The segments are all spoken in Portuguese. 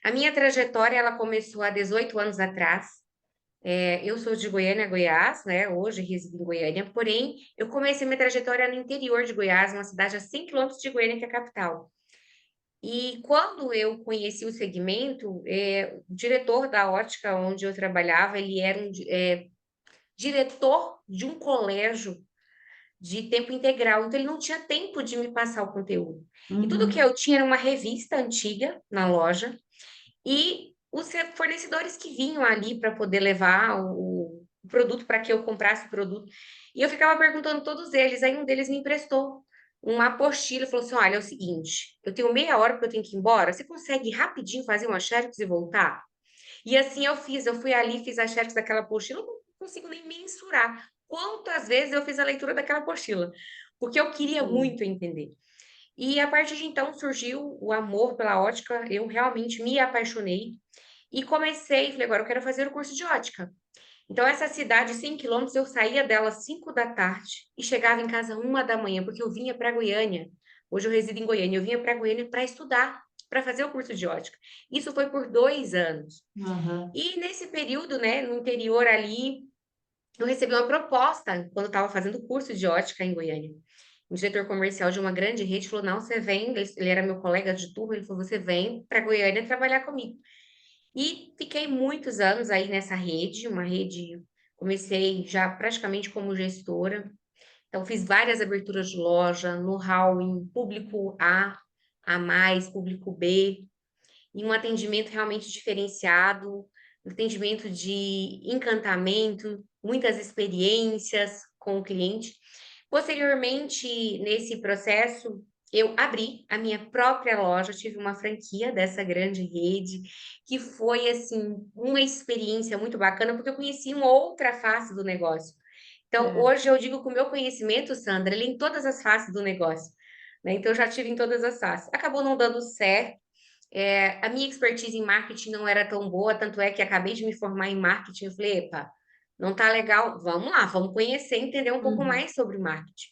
A minha trajetória, ela começou há 18 anos atrás. Eu sou de Goiânia, Goiás, né? Hoje resido em Goiânia, porém, eu comecei minha trajetória no interior de Goiás, uma cidade a 100 quilômetros de Goiânia, que é a capital. E quando eu conheci o segmento, o diretor da ótica onde eu trabalhava, ele era diretor de um colégio de tempo integral, então ele não tinha tempo de me passar o conteúdo. E tudo que Uhum. eu tinha era uma revista antiga na loja e os fornecedores que vinham ali para poder levar o produto para que eu comprasse o produto. E eu ficava perguntando todos eles, aí um deles me emprestou uma apostila e falou assim: olha, é o seguinte, eu tenho meia hora porque eu tenho que ir embora, você consegue rapidinho fazer uma xerox e voltar? E assim eu fiz, eu fui ali, fiz a xerox daquela apostila, eu não consigo nem mensurar quantas vezes eu fiz a leitura daquela apostila, porque eu queria Sim. muito entender. E a partir de então surgiu o amor pela ótica, eu realmente me apaixonei e comecei, falei, agora eu quero fazer o curso de ótica. Então, essa cidade, 100 quilômetros, eu saía dela às 5 da tarde e chegava em casa 1 da manhã, porque eu vinha para Goiânia. Hoje eu resido em Goiânia, eu vinha para Goiânia para estudar, para fazer o curso de ótica. Isso foi por 2 anos. Aham. E nesse período, né, no interior ali, eu recebi uma proposta quando eu estava fazendo o curso de ótica em Goiânia. O diretor comercial de uma grande rede falou: não, você vem, ele era meu colega de turma, ele falou: você vem para Goiânia trabalhar comigo. E fiquei muitos anos aí nessa rede, uma rede, comecei já praticamente como gestora. Então, fiz várias aberturas de loja, know-how em público A mais, público B, e um atendimento realmente diferenciado, um atendimento de encantamento, muitas experiências com o cliente. Posteriormente, nesse processo, eu abri a minha própria loja, tive uma franquia dessa grande rede, que foi assim uma experiência muito bacana, porque eu conheci uma outra face do negócio. Então, É. hoje eu digo que o meu conhecimento, Sandra, ele é em todas as faces do negócio, né? Então, eu já tive em todas as faces. Acabou não dando certo, a minha expertise em marketing não era tão boa, tanto é que acabei de me formar em marketing. Eu falei, epa, não tá legal, vamos lá, vamos conhecer, entender um pouco Uhum. mais sobre marketing.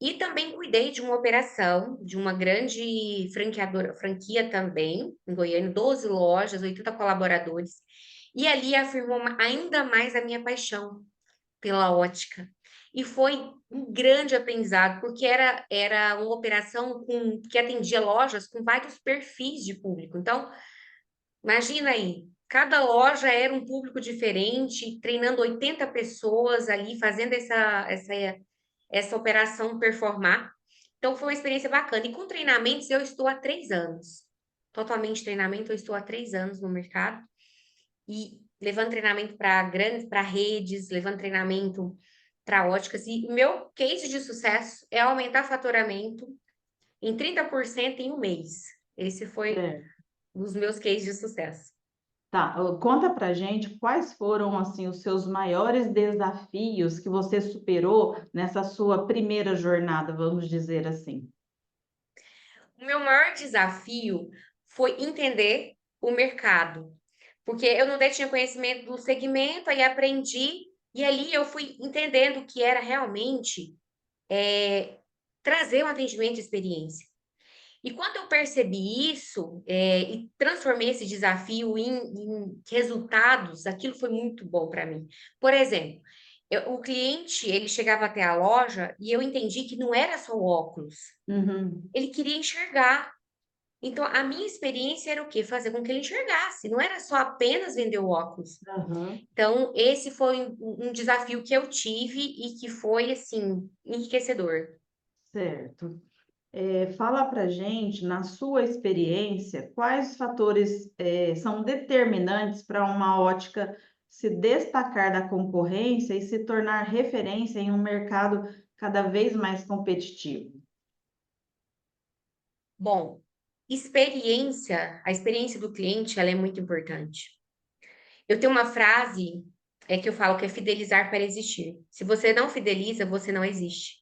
E também cuidei de uma operação de uma grande franqueadora, franquia também, em Goiânia, 12 lojas, 80 colaboradores. E ali afirmou ainda mais a minha paixão pela ótica. E foi um grande aprendizado, porque era uma operação que atendia lojas com vários perfis de público. Então, imagina aí, cada loja era um público diferente, treinando 80 pessoas ali, fazendo essa operação performar. Então, foi uma experiência bacana. E com treinamentos, eu estou há 3 anos. Totalmente treinamento, eu estou há 3 anos no mercado. E levando treinamento para grandes, para redes, levando treinamento para óticas. E o meu case de sucesso é aumentar faturamento em 30% em um mês. Esse foi É. um dos meus cases de sucesso. Tá, conta pra gente quais foram assim os seus maiores desafios que você superou nessa sua primeira jornada, vamos dizer assim. O meu maior desafio foi entender o mercado, porque eu não tinha conhecimento do segmento, aí aprendi, e ali eu fui entendendo que era realmente trazer um atendimento de experiência. E quando eu percebi isso, e transformei esse desafio em resultados, aquilo foi muito bom para mim. Por exemplo, o cliente, ele chegava até a loja e eu entendi que não era só o óculos, Uhum. ele queria enxergar. Então, a minha experiência era o quê? Fazer com que ele enxergasse, não era só apenas vender o óculos. Aham. Então, esse foi um desafio que eu tive e que foi, assim, enriquecedor. Certo. Fala pra gente, na sua experiência, quais fatores são determinantes para uma ótica se destacar da concorrência e se tornar referência em um mercado cada vez mais competitivo? Bom, a experiência do cliente, ela é muito importante. Eu tenho uma frase que eu falo que é fidelizar para existir. Se você não fideliza, você não existe.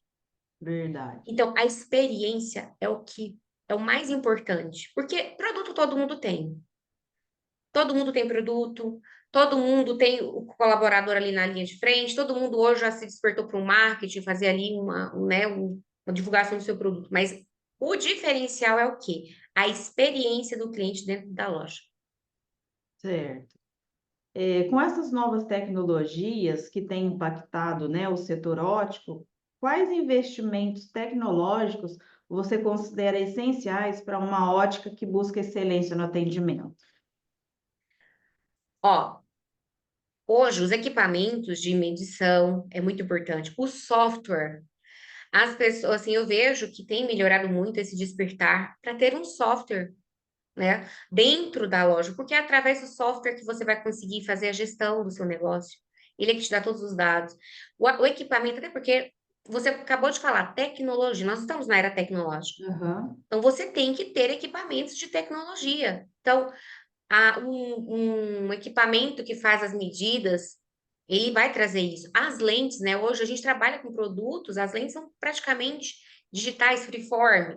Verdade. Então, a experiência é o que é o mais importante, porque produto todo mundo tem. Todo mundo tem produto, todo mundo tem o colaborador ali na linha de frente, todo mundo hoje já se despertou para o marketing, fazer ali uma divulgação do seu produto. Mas o diferencial é o quê? A experiência do cliente dentro da loja. certo. Com essas novas tecnologias que têm impactado, né, o setor óptico, quais investimentos tecnológicos você considera essenciais para uma ótica que busca excelência no atendimento? Ó, hoje os equipamentos de medição é muito importante. O software, as pessoas, assim, eu vejo que tem melhorado muito esse despertar para ter um software, né, dentro da loja, porque é através do software que você vai conseguir fazer a gestão do seu negócio. Ele é que te dá todos os dados. O equipamento, até porque você acabou de falar, tecnologia, nós estamos na era tecnológica. Aham, Então, você tem que ter equipamentos de tecnologia. Então, um equipamento que faz as medidas, ele vai trazer isso. As lentes, né? Hoje a gente trabalha com produtos, as lentes são praticamente digitais, freeform.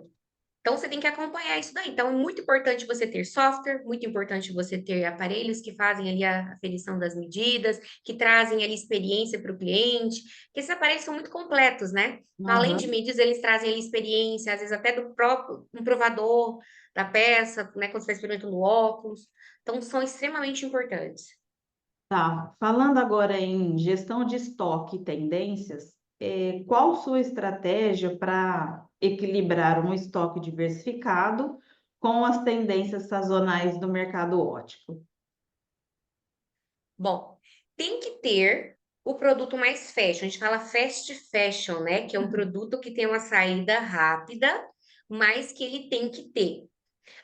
Então, você tem que acompanhar isso daí. Então, é muito importante você ter software, muito importante você ter aparelhos que fazem ali a aferição das medidas, que trazem ali experiência para o cliente, porque esses aparelhos são muito completos, né? Então, além de aham. medidas, eles trazem ali experiência, às vezes até do próprio um provador da peça, né? Quando você está experimentando óculos. Então, são extremamente importantes. Tá. Falando agora em gestão de estoque e tendências, qual sua estratégia para equilibrar um estoque diversificado com as tendências sazonais do mercado óptico? Bom, tem que ter o produto mais fashion. A gente fala fast fashion, né? Que é um produto que tem uma saída rápida, mas que ele tem que ter.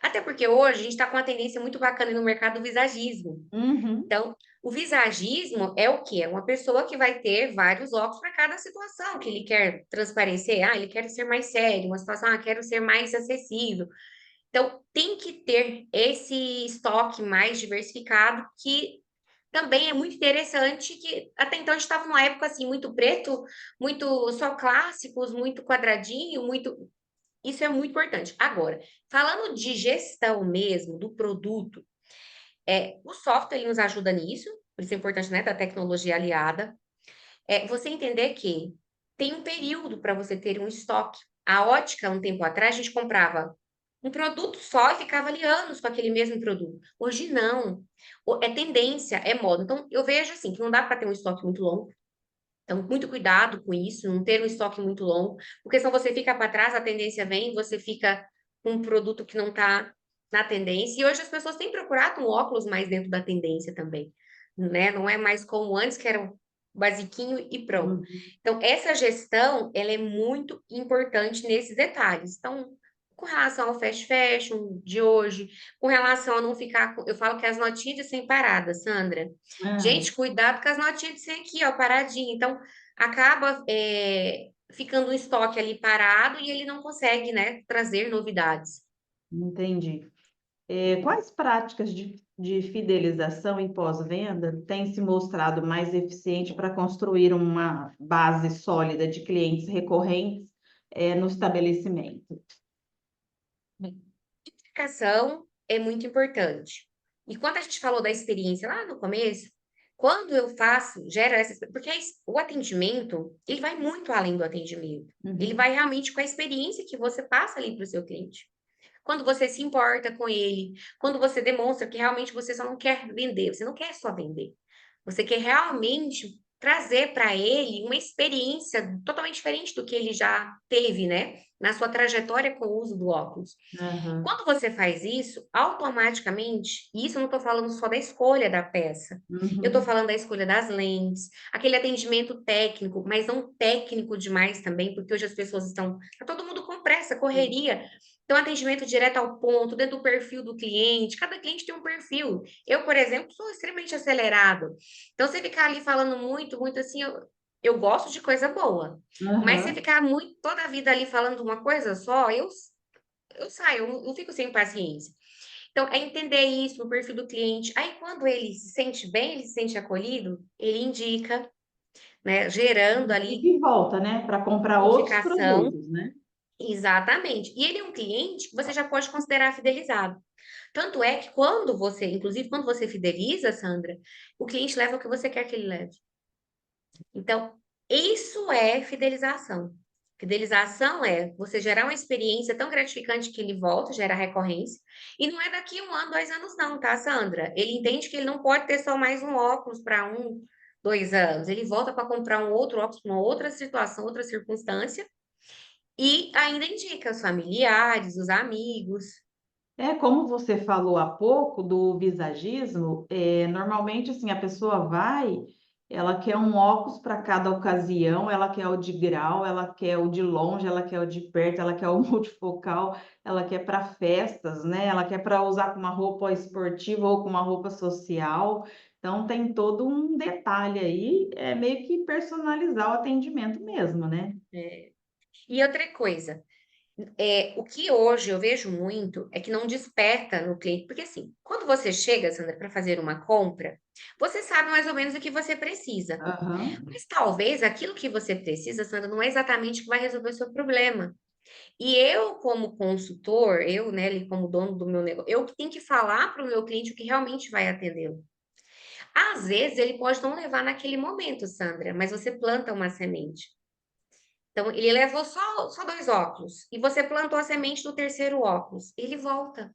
Até porque hoje a gente está com uma tendência muito bacana no mercado do visagismo. Uhum. Então, o visagismo é o quê? É uma pessoa que vai ter vários óculos para cada situação que ele quer transparecer. Ah, ele quer ser mais sério, uma situação, ah, quero ser mais acessível. Então, tem que ter esse estoque mais diversificado, que também é muito interessante, que até então a gente estava numa época assim, muito preto, muito só clássicos, muito quadradinho, muito. Isso é muito importante. Agora, falando de gestão mesmo do produto, o software ele nos ajuda nisso, por isso é importante, né, da tecnologia aliada. Você entender que tem um período para você ter um estoque. A ótica, um tempo atrás, a gente comprava um produto só e ficava ali anos com aquele mesmo produto. Hoje não. É tendência, é moda. Então, eu vejo assim que não dá para ter um estoque muito longo. Então, muito cuidado com isso, não ter um estoque muito longo, porque senão você fica para trás, a tendência vem, você fica com um produto que não está na tendência. E hoje as pessoas têm procurado um óculos mais dentro da tendência também, né? Não é mais como antes, que era o basiquinho e pronto. Uhum. Então, essa gestão, ela é muito importante nesses detalhes. Então, com relação ao fast fashion de hoje, com relação a não ficar, eu falo que as notinhas de 100 paradas, Sandra. Ah, Gente, cuidado com as notinhas de 100 aqui, ó, paradinho. Então, acaba ficando um estoque ali parado e ele não consegue, né, trazer novidades. entendi. Quais práticas de fidelização em pós-venda têm se mostrado mais eficiente para construir uma base sólida de clientes recorrentes, no estabelecimento? Comunicação é muito importante. E quando a gente falou da experiência lá no começo, quando eu faço, gera essa, porque o atendimento, ele vai muito além do atendimento. Ele Uhum. vai realmente com a experiência que você passa ali para o seu cliente. Quando você se importa com ele, quando você demonstra que realmente você só não quer vender, você não quer só vender. Você quer realmente trazer para ele uma experiência totalmente diferente do que ele já teve, né? Na sua trajetória com o uso do óculos. Aham. Quando você faz isso, automaticamente, e isso eu não estou falando só da escolha da peça, eu estou Uhum. falando da escolha das lentes, aquele atendimento técnico, mas não técnico demais também, porque hoje as pessoas estão, tá todo mundo com pressa, correria. Então, atendimento direto ao ponto, dentro do perfil do cliente, cada cliente tem um perfil. Eu, por exemplo, sou extremamente acelerado. Então, você ficar ali falando muito, muito assim, eu gosto de coisa boa. Mas você Aham. ficar muito toda a vida ali falando uma coisa só, eu saio, eu fico sem paciência. Então, é entender isso no perfil do cliente. Aí, quando ele se sente bem, ele se sente acolhido, ele indica, né? Gerando E ali que volta, né, para comprar outros indicação. produtos, né? Exatamente. E ele é um cliente que você já pode considerar fidelizado. Tanto é que quando você, inclusive quando você fideliza, Sandra, o cliente leva o que você quer que ele leve. Então, isso é fidelização. Fidelização é você gerar uma experiência tão gratificante que ele volta, gera recorrência. E não é daqui 1 ano, 2 anos, não, tá, Sandra? Ele entende que ele não pode ter só mais um óculos para 1, 2 anos. Ele volta para comprar um outro óculos para uma outra situação, outra circunstância. E ainda indica os familiares, os amigos. É como você falou há pouco do visagismo, normalmente assim a pessoa vai, ela quer um óculos para cada ocasião, ela quer o de grau, ela quer o de longe, ela quer o de perto, ela quer o multifocal, ela quer para festas, né? Ela quer para usar com uma roupa esportiva ou com uma roupa social. Então tem todo um detalhe aí, é meio que personalizar o atendimento mesmo, né? É. E outra coisa, o que hoje eu vejo muito é que não desperta no cliente, porque assim, quando você chega, Sandra, para fazer uma compra, você sabe mais ou menos o que você precisa. Aham. Mas talvez aquilo que você precisa, Sandra, não é exatamente o que vai resolver o seu problema. E eu, como consultor, eu, né, ali como dono do meu negócio, eu que tenho que falar para o meu cliente o que realmente vai atendê-lo. Às vezes ele pode não levar naquele momento, Sandra, mas você planta uma semente. Então, ele levou só 2 óculos e você plantou a semente do terceiro óculos. Ele volta.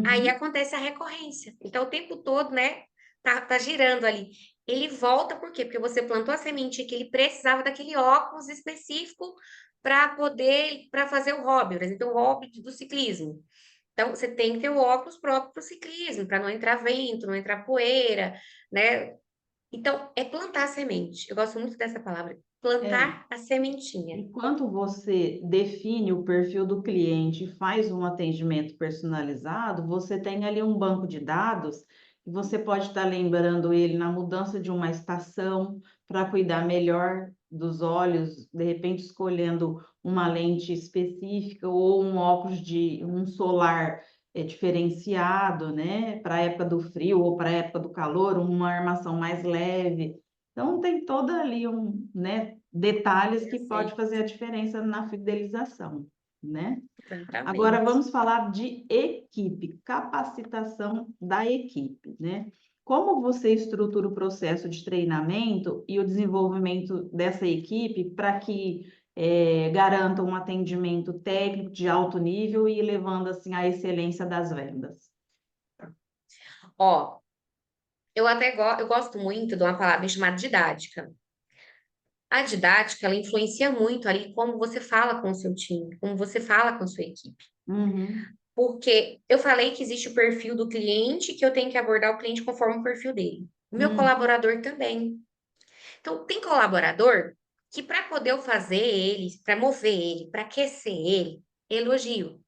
Aí Uhum. acontece a recorrência. Então, o tempo todo, né, tá girando ali. Ele volta por quê? Porque você plantou a semente que ele precisava daquele óculos específico para fazer o hobby, por exemplo, o hobby do ciclismo. Então, você tem que ter o óculos próprio para o ciclismo, para não entrar vento, não entrar poeira, né? Então, é plantar a semente. Eu gosto muito dessa palavra, É. plantar a sementinha. Enquanto você define o perfil do cliente e faz um atendimento personalizado, você tem ali um banco de dados e você pode estar lembrando ele na mudança de uma estação para cuidar melhor dos olhos, de repente escolhendo uma lente específica ou um óculos de um solar diferenciado, né, para a época do frio ou para a época do calor, uma armação mais leve. Então tem toda ali né, detalhes que pode Perfeito. fazer a diferença na fidelização, né? Agora Exatamente. vamos falar de equipe, capacitação da equipe, né? Como você estrutura o processo de treinamento e o desenvolvimento dessa equipe para que garanta um atendimento técnico de alto nível e levando assim à excelência das vendas? Ó, eu gosto muito de uma palavra chamada didática. A didática, ela influencia muito ali como você fala com o seu time, como você fala com a sua equipe. Uhum, Porque eu falei que existe o perfil do cliente, que eu tenho que abordar o cliente conforme o perfil dele. O meu uhum, colaborador também. Então, tem colaborador que para poder eu fazer ele, para mover ele, para aquecer ele, elogio.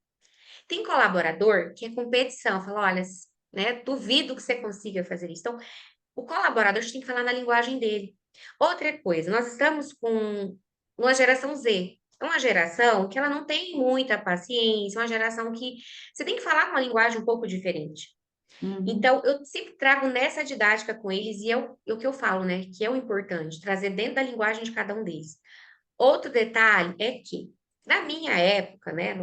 Tem colaborador que é competição, fala, olha, né, duvido que você consiga fazer isso. Então, o colaborador a gente tem que falar na linguagem dele. Outra coisa, nós estamos com uma geração Z. É uma geração que ela não tem muita paciência, uma geração que você tem que falar com uma linguagem um pouco diferente. uhum, Então, eu sempre trago nessa didática com eles, e é o que eu falo, né? Que é o importante, trazer dentro da linguagem de cada um deles. Outro detalhe é que, na minha época, né,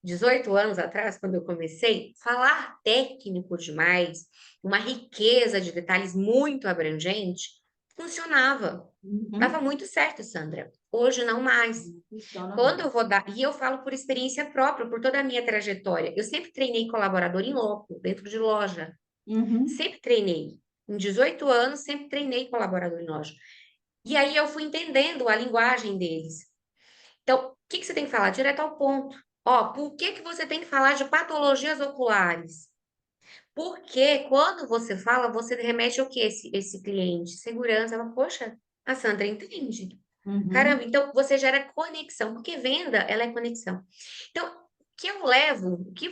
18 anos atrás, quando eu comecei, falar técnico demais, uma riqueza de detalhes muito abrangente, funcionava. Dava uhum. muito certo, Sandra. Hoje não mais. Funciona Quando eu mais. vou dar, e eu falo por experiência própria, por toda a minha trajetória, eu sempre treinei colaborador em loco, dentro de loja. Uhum, Sempre treinei. Em 18 anos, sempre treinei colaborador em loja. E aí eu fui entendendo a linguagem deles. Então, o que que você tem que falar? Direto ao ponto. Ó, por que que você tem que falar de patologias oculares? Porque quando você fala, você remete ao que esse cliente? Segurança. Ela, poxa, a Sandra entende. Caramba, uhum. então você gera conexão, porque venda, ela é conexão. Então, o que eu levo, o que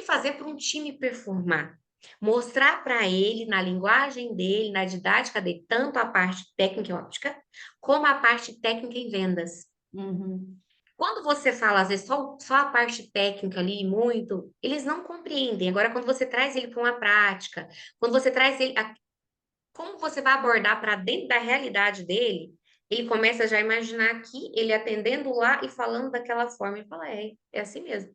fazer para um time performar? Mostrar para ele, na linguagem dele, na didática dele, tanto a parte técnica e óptica, como a parte técnica em vendas. Uhum, Quando você fala, às vezes, só a parte técnica ali, muito, eles não compreendem. Agora, quando você traz ele para uma prática, quando você traz ele, como você vai abordar para dentro da realidade dele, ele começa já a imaginar aqui, ele atendendo lá e falando daquela forma. Ele fala, é assim mesmo.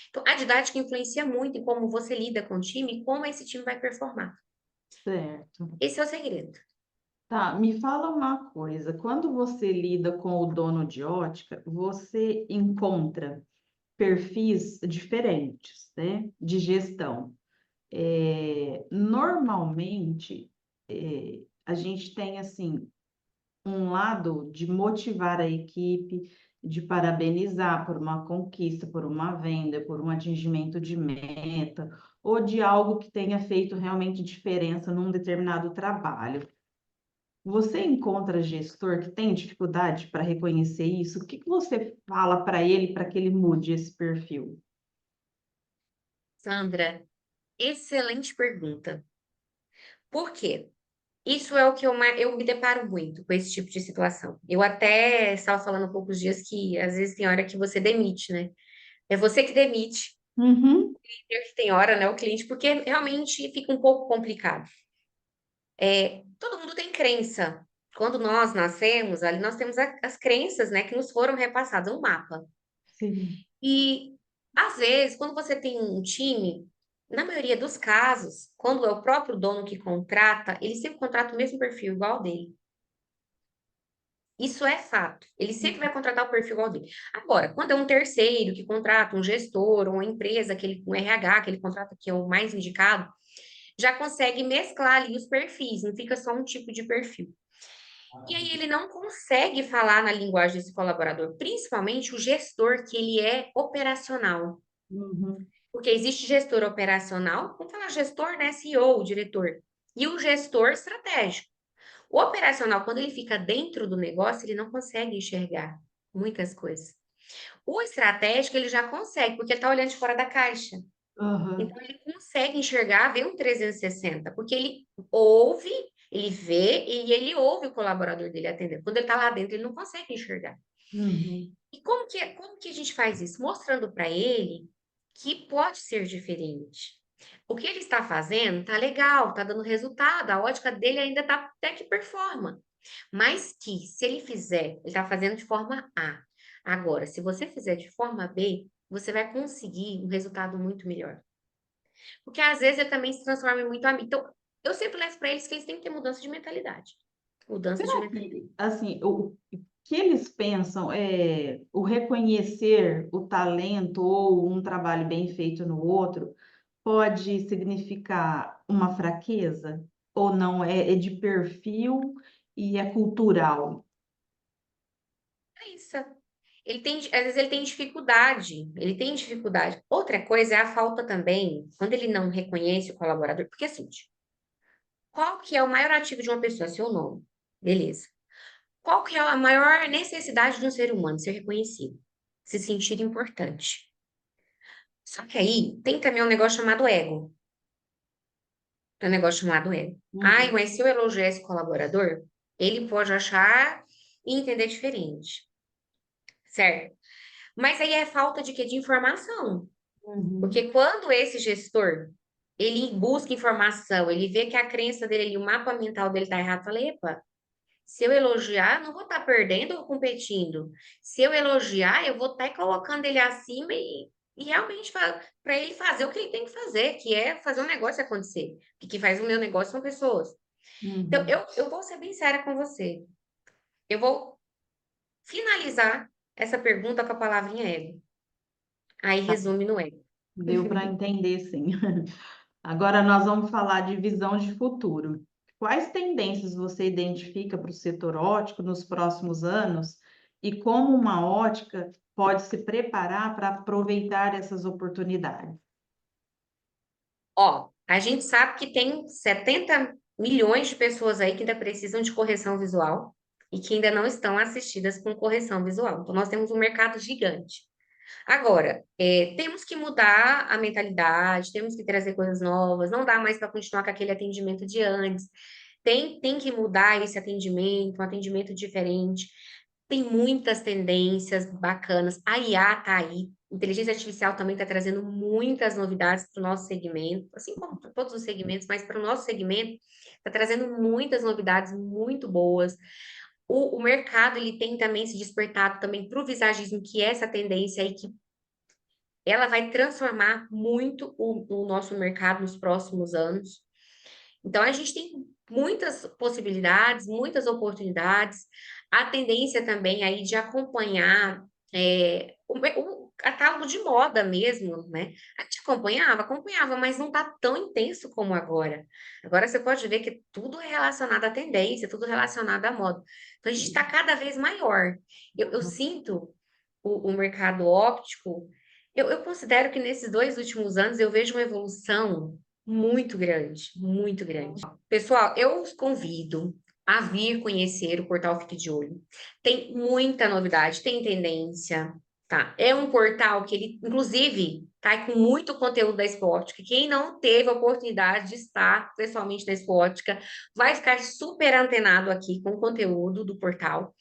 Então, a didática influencia muito em como você lida com o time e como esse time vai performar. certo. Esse é o segredo. Tá, me fala uma coisa, quando você lida com o dono de ótica, você encontra perfis diferentes, né, de gestão. Normalmente, a gente tem assim um lado de motivar a equipe, de parabenizar por uma conquista, por uma venda, por um atingimento de meta, ou de algo que tenha feito realmente diferença num determinado trabalho. Você encontra gestor que tem dificuldade para reconhecer isso? O que que você fala para ele para que ele mude esse perfil? Sandra, excelente pergunta. Por quê? Isso é o que eu me deparo muito com esse tipo de situação. Eu até estava falando há poucos dias que às vezes tem hora que você demite, né? É você que demite, Uhum, que tem hora, né, o cliente, porque realmente fica um pouco complicado. Todo mundo tem crença. Quando nós nascemos, ali nós temos as crenças, né, que nos foram repassadas, um mapa. sim. E às vezes, quando você tem um time, na maioria dos casos, quando é o próprio dono que contrata, ele sempre contrata o mesmo perfil igual ao dele. Isso é fato. Ele sempre vai contratar o perfil igual ao dele. Agora, quando é um terceiro que contrata um gestor, ou uma empresa, um RH que ele contrata que é o mais indicado, já consegue mesclar ali os perfis, não fica só um tipo de perfil. E aí ele não consegue falar na linguagem desse colaborador, principalmente o gestor que ele é operacional. Uhum, Porque existe gestor operacional, vamos falar gestor, né, CEO, diretor, e o gestor estratégico. O operacional, quando ele fica dentro do negócio, ele não consegue enxergar muitas coisas. O estratégico, ele já consegue, porque ele está olhando de fora da caixa. aham, Então, ele consegue enxergar, ver um 360, porque ele ouve, ele vê e ele ouve o colaborador dele atender. Quando ele está lá dentro, ele não consegue enxergar. uhum, E como que a gente faz isso? Mostrando para ele que pode ser diferente. O que ele está fazendo tá legal, tá dando resultado, a ótica dele ainda tá até que performa. Mas que se ele fizer, ele está fazendo de forma A. Agora, se você fizer de forma B, você vai conseguir um resultado muito melhor. Porque às vezes ele também se transforma em muito amigo. Então, eu sempre levo para eles que eles têm que ter mudança de mentalidade. Mudança de será mentalidade. que, assim, o que eles pensam é o reconhecer o talento ou um trabalho bem feito no outro pode significar uma fraqueza? Ou não, é de perfil e é cultural? É isso. Às vezes ele tem dificuldade, ele tem dificuldade. Outra coisa é a falta também, quando ele não reconhece o colaborador, porque assim, qual que é o maior ativo de uma pessoa? Seu nome. Beleza. Qual que é a maior necessidade de um ser humano? Ser reconhecido, se sentir importante. Só que aí tem também um negócio chamado ego. Tem um negócio chamado ego. Ai, Uhum, mas se eu elogiar esse colaborador, ele pode achar e entender diferente, certo? Mas aí é falta de quê? De informação. uhum, Porque quando esse gestor, ele busca informação, ele vê que a crença dele, ali, o mapa mental dele tá errado, fala, epa, se eu elogiar, não vou estar perdendo ou competindo. Se eu elogiar, eu vou estar colocando ele acima e realmente para ele fazer o que ele tem que fazer, que é fazer um negócio acontecer. Porque quem faz o meu negócio são pessoas. Então, uhum. eu vou ser bem séria com você. Eu vou finalizar essa pergunta com a palavrinha ego. Aí resume no ego. Deu para entender, sim. Agora nós vamos falar de visão de futuro. Quais tendências você identifica para o setor óptico nos próximos anos e como uma ótica pode se preparar para aproveitar essas oportunidades? Ó, a gente sabe que tem 70 milhões de pessoas aí que ainda precisam de correção visual e que ainda não estão assistidas com correção visual. Então, nós temos um mercado gigante. Agora, temos que mudar a mentalidade, temos que trazer coisas novas, não dá mais para continuar com aquele atendimento de antes. Tem que mudar esse atendimento, um atendimento diferente. Tem muitas tendências bacanas. A IA está aí. Inteligência artificial também está trazendo muitas novidades para o nosso segmento, assim como para todos os segmentos, mas para o nosso segmento está trazendo muitas novidades muito boas. O mercado ele tem também se despertado também para o visagismo, que é essa tendência aí que ela vai transformar muito o nosso mercado nos próximos anos. Então, a gente tem muitas possibilidades, muitas oportunidades. A tendência também aí de acompanhar o catálogo de moda mesmo, né? A gente acompanhava, mas não está tão intenso como agora. Agora você pode ver que tudo é relacionado à tendência, tudo relacionado à moda. Então a gente está cada vez maior. Eu sinto o mercado óptico, eu considero que nesses 2 últimos anos eu vejo uma evolução muito grande, muito grande. Pessoal, eu os convido a vir conhecer o portal Fique de Olho. Tem muita novidade, tem tendência, tá? É um portal que ele, inclusive, tá com muito conteúdo da Expoótica. Quem não teve a oportunidade de estar pessoalmente na Expoótica, vai ficar super antenado aqui com o conteúdo do portal.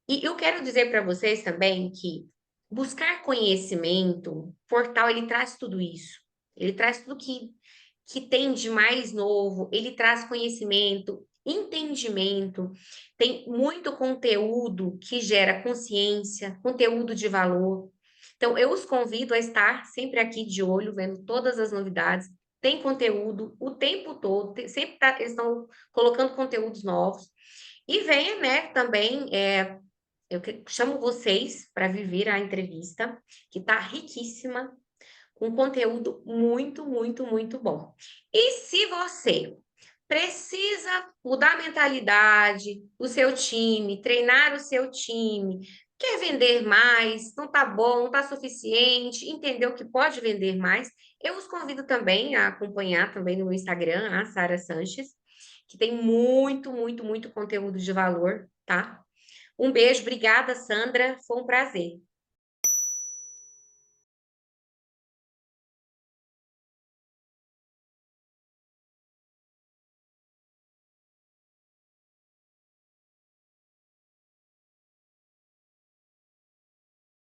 E eu quero dizer para vocês também que buscar conhecimento, o portal ele traz tudo isso. Ele traz tudo que tem de mais novo, ele traz conhecimento, entendimento, tem muito conteúdo que gera consciência, conteúdo de valor. Então, eu os convido a estar sempre aqui de olho, vendo todas as novidades. Tem conteúdo o tempo todo, sempre eles estão colocando conteúdos novos. E venha, né, também chamo vocês para viver a entrevista, que está riquíssima, com conteúdo muito, muito, muito bom. E se você precisa mudar a mentalidade do seu time, treinar o seu time, quer vender mais, não está bom, não está suficiente, entendeu que pode vender mais, eu os convido também a acompanhar também no Instagram, a Sara Sanches, que tem muito, muito, muito conteúdo de valor, tá? Um beijo, obrigada, Sandra, foi um prazer.